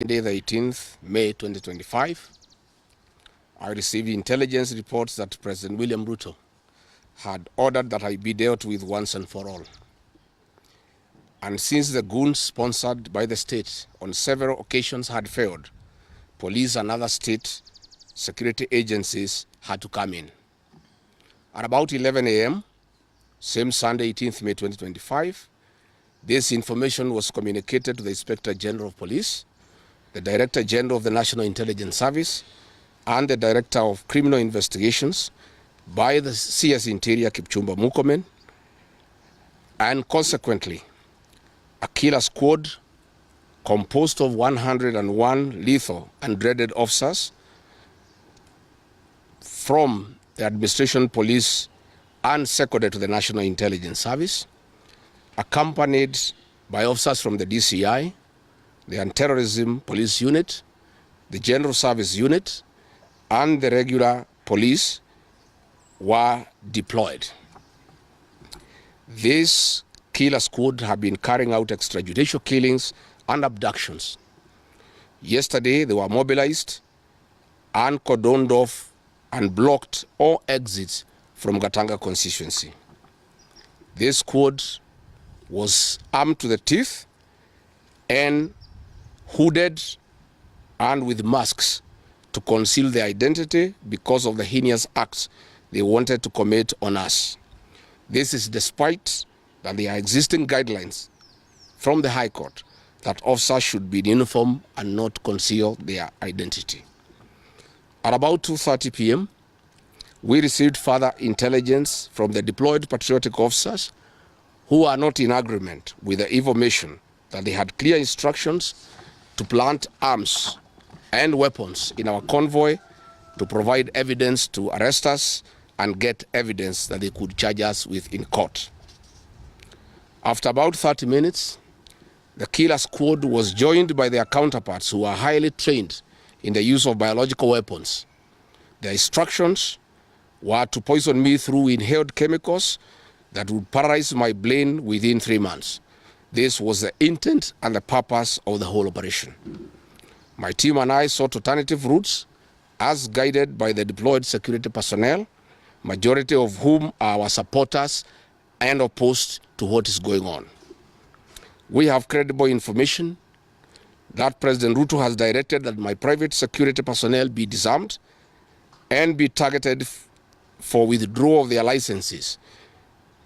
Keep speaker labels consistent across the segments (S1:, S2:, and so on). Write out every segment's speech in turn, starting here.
S1: Monday, the 18th May 2025, I received intelligence reports that President William Ruto had ordered that I be dealt with once and for all. And since the goons sponsored by the state on several occasions had failed, police and other state security agencies had to come in. At about 11 a.m., same Sunday, 18th May 2025, this information was communicated to the Inspector General of Police, the Director General of the National Intelligence Service, and the Director of Criminal Investigations by the CS Interior Kipchumba Murkomen, and consequently, a killer squad composed of 101 lethal and dreaded officers from the administration police and seconded to the National Intelligence Service, accompanied by officers from the DCI, the Anti-Terrorism Police Unit, the General Service Unit, and the regular police were deployed. This killer squad have been carrying out extrajudicial killings and abductions. Yesterday, they were mobilized and cordoned off and blocked all exits from Gatanga constituency. This squad was armed to the teeth and hooded and with masks to conceal their identity because of the heinous acts they wanted to commit on us. This is despite that there are existing guidelines from the High Court that officers should be in uniform and not conceal their identity. At about 2:30 p.m., we received further intelligence from the deployed patriotic officers who are not in agreement with the information that they had clear instructions to plant arms and weapons in our convoy to provide evidence to arrest us and get evidence that they could charge us with in court. After about 30 minutes, the killer squad was joined by their counterparts who are highly trained in the use of biological weapons. Their instructions were to poison me through inhaled chemicals that would paralyze my brain within 3 months. This was the intent and the purpose of the whole operation. My team and I sought alternative routes as guided by the deployed security personnel, majority of whom are our supporters and opposed to what is going on. We have credible information that President Ruto has directed that my private security personnel be disarmed and be targeted for withdrawal of their licenses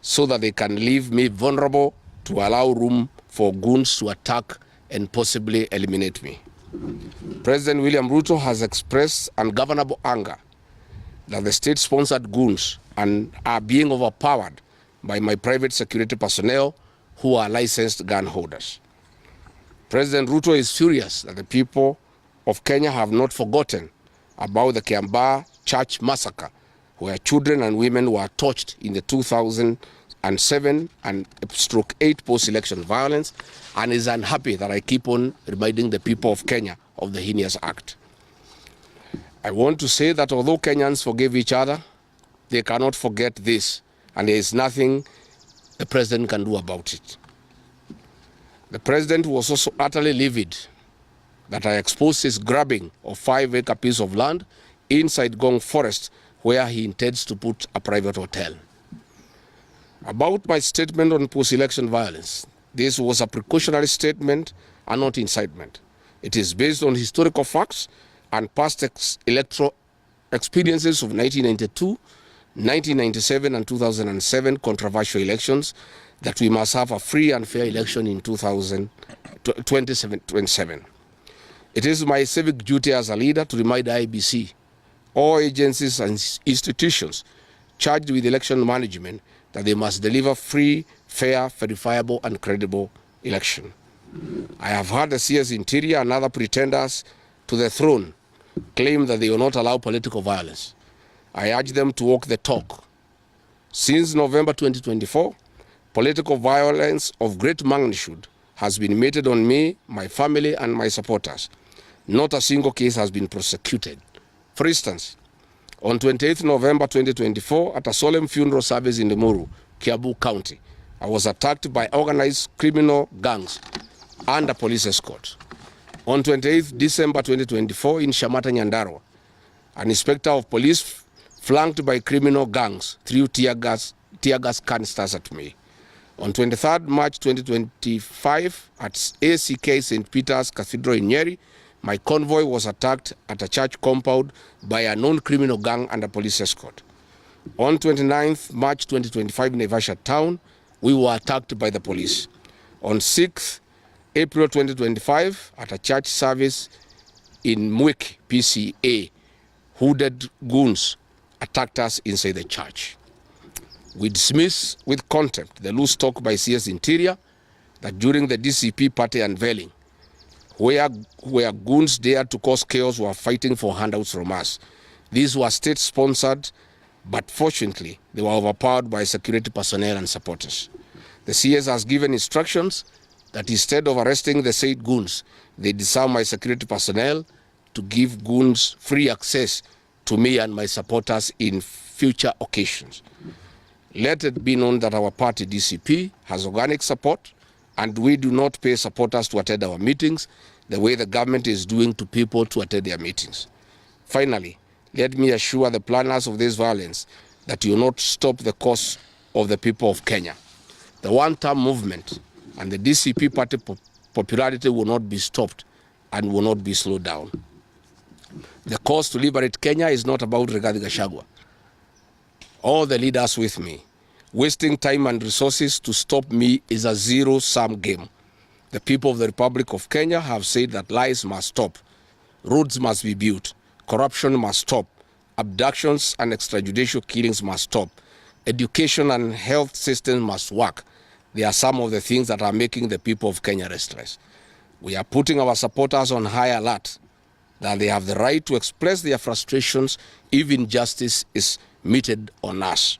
S1: so that they can leave me vulnerable to allow room for goons to attack and possibly eliminate me. President William Ruto has expressed ungovernable anger that the state-sponsored goons are being overpowered by my private security personnel who are licensed gun holders. President Ruto is furious that the people of Kenya have not forgotten about the Kiambaa church massacre, where children and women were tortured in the 2007 and /8 post-election violence, and is unhappy that I keep on reminding the people of Kenya of the heinous act. I want to say that although Kenyans forgive each other, they cannot forget this, and there is nothing the president can do about it. The president was also utterly livid that I exposed his grabbing of 5-acre piece of land inside Gong Forest, where he intends to put a private hotel. About my statement on post-election violence, this was a precautionary statement and not incitement. It is based on historical facts and past electoral experiences of 1992, 1997 and 2007 controversial elections, that we must have a free and fair election in 2027. It is my civic duty as a leader to remind IEBC, all agencies and institutions charged with election management, that they must deliver free, fair, verifiable and credible election. I have heard the CS Interior and other pretenders to the throne claim that they will not allow political violence. I urge them to walk the talk. Since November 2024, political violence of great magnitude has been meted on me, my family and my supporters. Not a single case has been prosecuted. For instance, on 28th November 2024, at a solemn funeral service in Limuru, Kiambu County, I was attacked by organized criminal gangs and a police escort. On 28th December 2024 in Shamata, Nyandarua, an inspector of police flanked by criminal gangs threw tear gas canisters at me. On 23rd March 2025 at ACK St. Peter's Cathedral in Nyeri, my convoy was attacked at a church compound by a known criminal gang under police escort. On 29th March 2025 in Naivasha town, we were attacked by the police. On 6th April 2025 at a church service in Mwik, PCA, hooded goons attacked us inside the church. We dismiss with contempt the loose talk by CS Interior that during the DCP party unveiling, where goons dared to cause chaos were fighting for handouts from us. These were state-sponsored, but fortunately, they were overpowered by security personnel and supporters. The CS has given instructions that instead of arresting the said goons, they disarm my security personnel to give goons free access to me and my supporters in future occasions. Let it be known that our party, DCP, has organic support, and we do not pay supporters to attend our meetings the way the government is doing to people to attend their meetings. Finally, let me assure the planners of this violence that you will not stop the cause of the people of Kenya. The one-term movement and the DCP party popularity will not be stopped and will not be slowed down. The cause to liberate Kenya is not about Gachagua. All the leaders with me. Wasting time and resources to stop me is a zero-sum game. The people of the Republic of Kenya have said that lies must stop, roads must be built, corruption must stop, abductions and extrajudicial killings must stop, education and health systems must work. They are some of the things that are making the people of Kenya restless. We are putting our supporters on high alert that they have the right to express their frustrations if injustice is meted on us.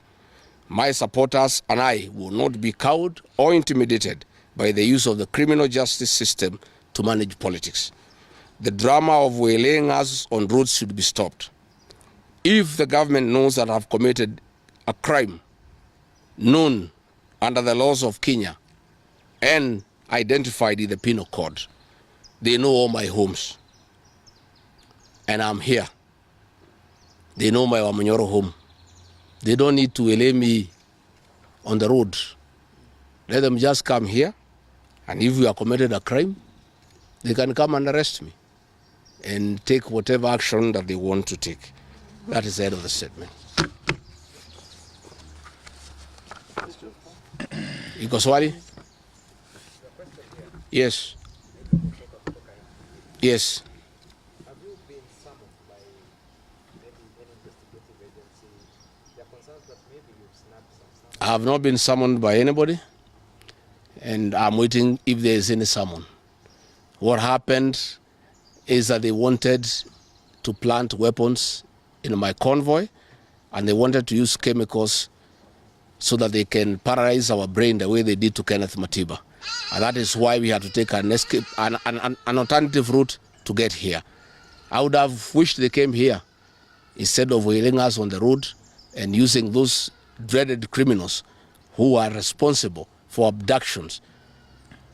S1: My supporters and I will not be cowed or intimidated by the use of the criminal justice system to manage politics. The drama of waylaying us on roads should be stopped. If the government knows that I have committed a crime known under the laws of Kenya and identified in the penal code, they know all my homes. And I'm here. They know my Wamanyoro home. They don't need to lay me on the road. Let them just come here, and if you have committed a crime, they can come and arrest me and take whatever action that they want to take. That is the end of the statement. Iko swali? Yes. Yes. I have not been summoned by anybody, and I'm waiting if there is any summon. What happened is that they wanted to plant weapons in my convoy, and they wanted to use chemicals so that they can paralyze our brain the way they did to Kenneth Matiba. And that is why we had to take an alternative route to get here. I would have wished they came here instead of wailing us on the road and using those dreaded criminals who are responsible for abductions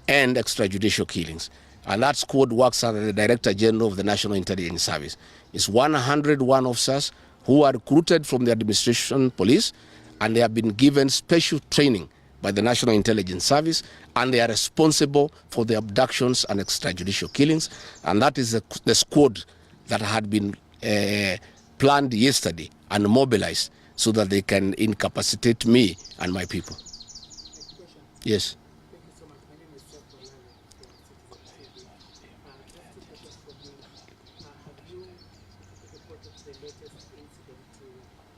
S1: and extrajudicial killings. And that squad works under the Director General of the National Intelligence Service. It's 101 officers who are recruited from the administration police, and they have been given special training by the National Intelligence Service, and they are responsible for the abductions and extrajudicial killings. And that is the squad that had been planned yesterday and mobilized so that they can incapacitate me and my people. Yes.
S2: Thank you so much. My name is Seth Olale from Have you reported the latest incident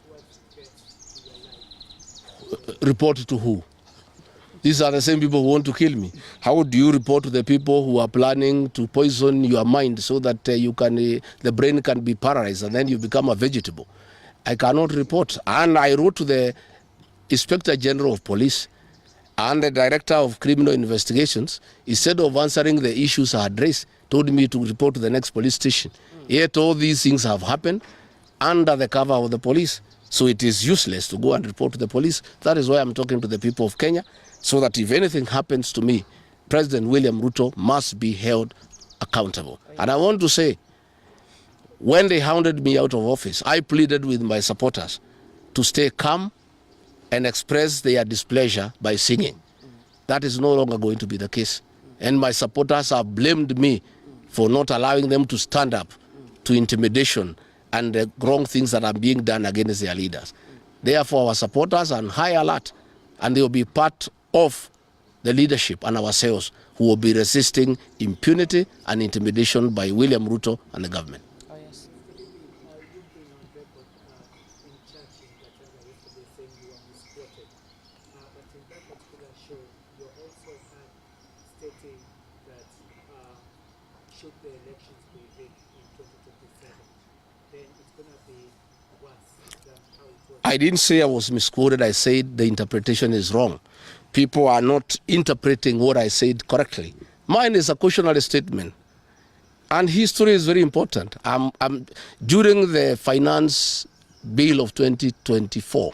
S2: towards threats to your life?
S1: Report to who? These are the same people who want to kill me. How do you report to the people who are planning to poison your mind so that the brain can be paralyzed and then you become a vegetable? I cannot report. And I wrote to the Inspector General of Police and the Director of Criminal Investigations. Instead of answering the issues I had raised, told me to report to the next police station. Yet all these things have happened under the cover of the police. So it is useless to go and report to the police. That is why I'm talking to the people of Kenya, so that if anything happens to me, President William Ruto must be held accountable. And I want to say, when they hounded me out of office, I pleaded with my supporters to stay calm and express their displeasure by singing. That is no longer going to be the case. And my supporters have blamed me for not allowing them to stand up to intimidation and the wrong things that are being done against their leaders. Therefore, our supporters are on high alert, and they will be part of the leadership and ourselves who will be resisting impunity and intimidation by William Ruto and the government.
S2: Oh, yes. You've been on record in church in Gachagua yesterday saying you were misquoted. But in that particular show, you also had stating that should the elections be rigged in 2027, then it's going to be worse than how it was.
S1: I didn't say I was misquoted. I said the interpretation is wrong. People are not interpreting what I said correctly. Mine is a cautionary statement. And history is very important. During the finance bill of 2024,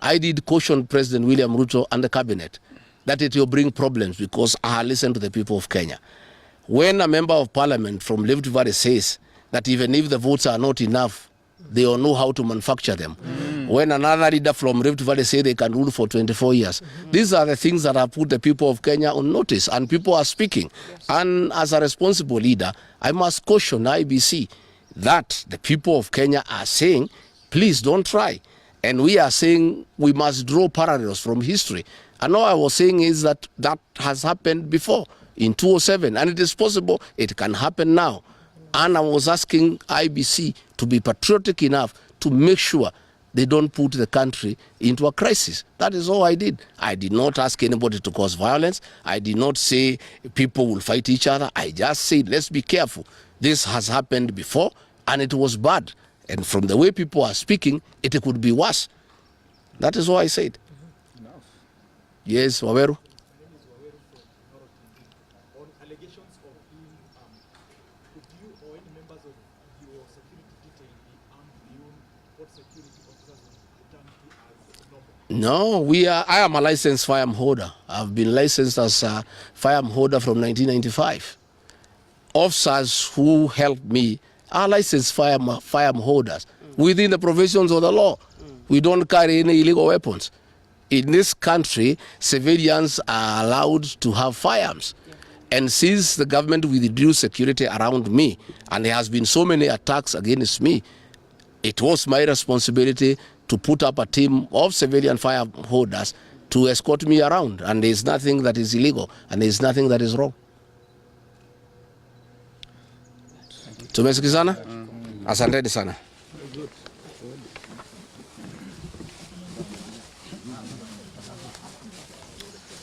S1: I did caution President William Ruto and the cabinet that it will bring problems because I listened to the people of Kenya. When a member of parliament from Rift Valley says that even if the votes are not enough, they will know how to manufacture them. When another leader from Rift Valley say they can rule for 24 years. These are the things that have put the people of Kenya on notice, and people are speaking. Yes. And as a responsible leader, I must caution IBC that the people of Kenya are saying, please don't try. And we are saying we must draw parallels from history. And all I was saying is that that has happened before in 2007, and it is possible it can happen now. And I was asking IBC to be patriotic enough to make sure they don't put the country into a crisis. That is all I did. I did not ask anybody to cause violence. I did not say people will fight each other. I just said, let's be careful. This has happened before, and it was bad. And from the way people are speaking, it could be worse. That is all I said.
S3: Enough.
S1: Yes, Waweru.
S3: On allegations of being, could you or any members of your security detail be armed beyond what security officers will return to as normal?
S1: No, I am a licensed firearm holder. I've been licensed as a firearm holder from 1995. Officers who helped me are licensed firearm holders within the provisions of the law. We don't carry any illegal weapons. In this country, civilians are allowed to have firearms. And since the government withdrew security around me, and there has been so many attacks against me, it was my responsibility to put up a team of civilian firearm holders to escort me around. And there is nothing that is illegal, and there is nothing that is wrong. Tumesikizana? Asanteni sana.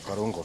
S1: Karungo.